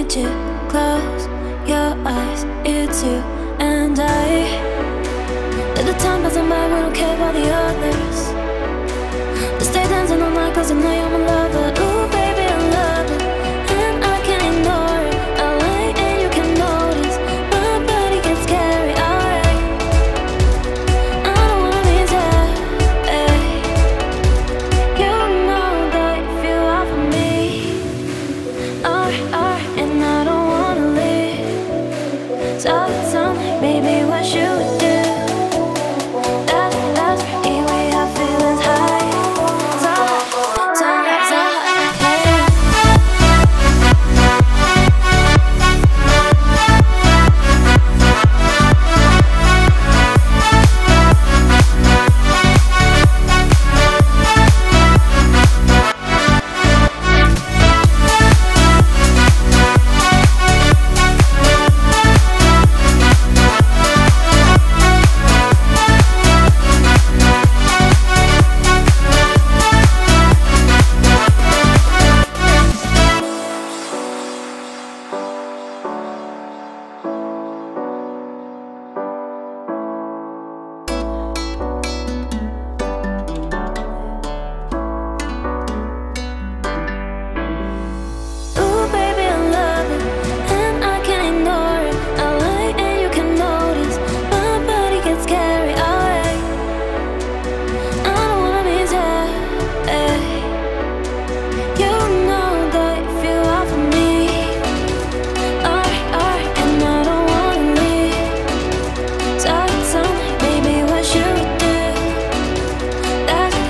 to close your eyes. It's you and I. Let the time pass by, we don't care about the others. Let's stay dancing all night, cause I know you're my lover. Ooh, baby, I love it, and I can't ignore it. I like and you can notice my body gets scary, alright. I don't wanna be sad, ay. You know that if you offer me, alright, and I don't wanna leave. So tell me, baby, what should we do?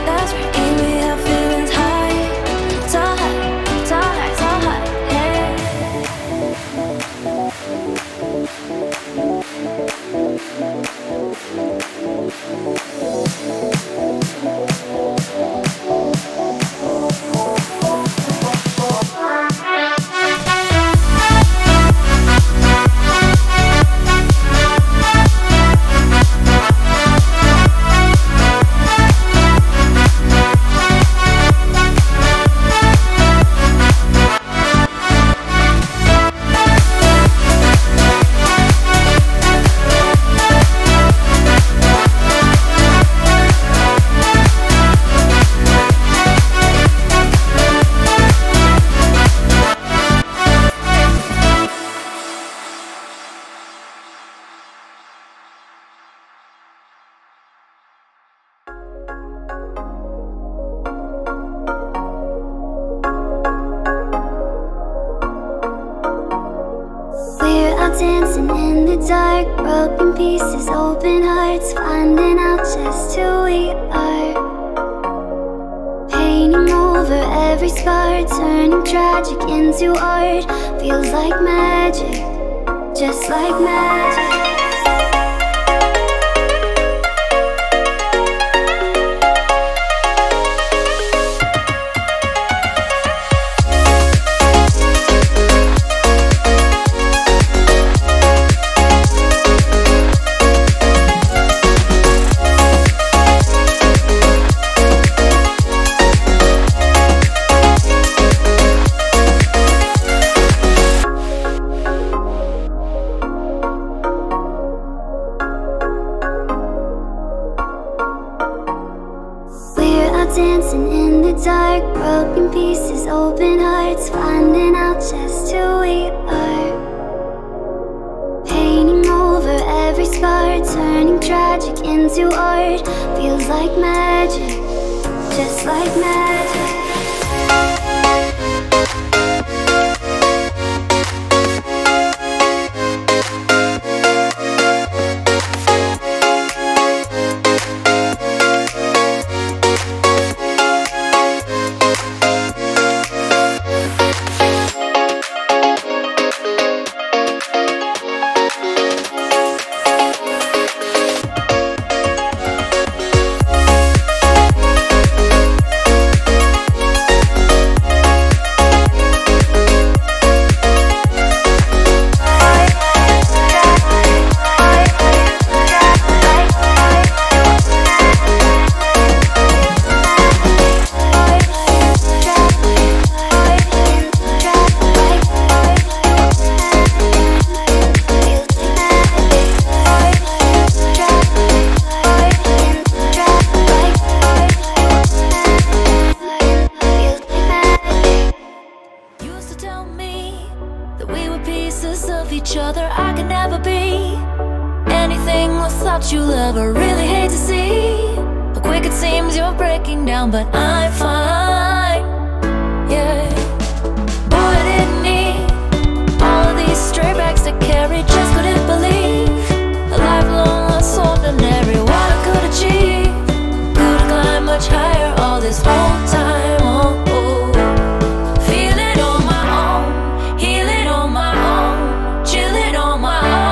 That's right, we have feelings high. So high, so high, so high, hey. Dancing in the dark, broken pieces, open hearts, finding out just who we are. Painting over every scar, turning tragic into art. Feels like magic, just like magic. Dancing in the dark, broken pieces, open hearts, finding out just who we are. Painting over every scar, turning tragic into art. Feels like magic, just like magic. without you, love, I really hate to see how quick it seems you're breaking down, but I'm fine, yeah. Boy, I didn't need all of these stray bags to carry. Just couldn't believe a lifelong lost ordinary. What I could achieve, could climb much higher all this whole time. Oh, oh. Feel it on my own, heal it on my own, chill it on my own.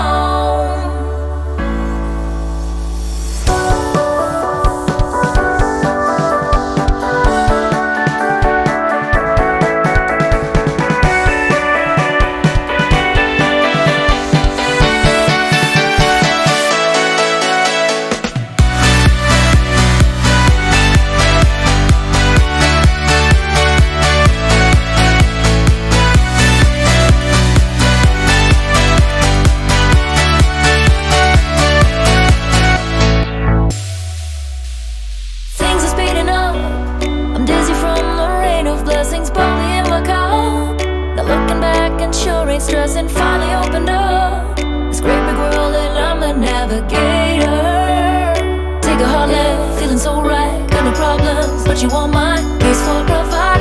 Stressing finally opened up this great big world, and I'm the navigator. Take a hard left, feeling so right, got no problems, but you want my peaceful provider.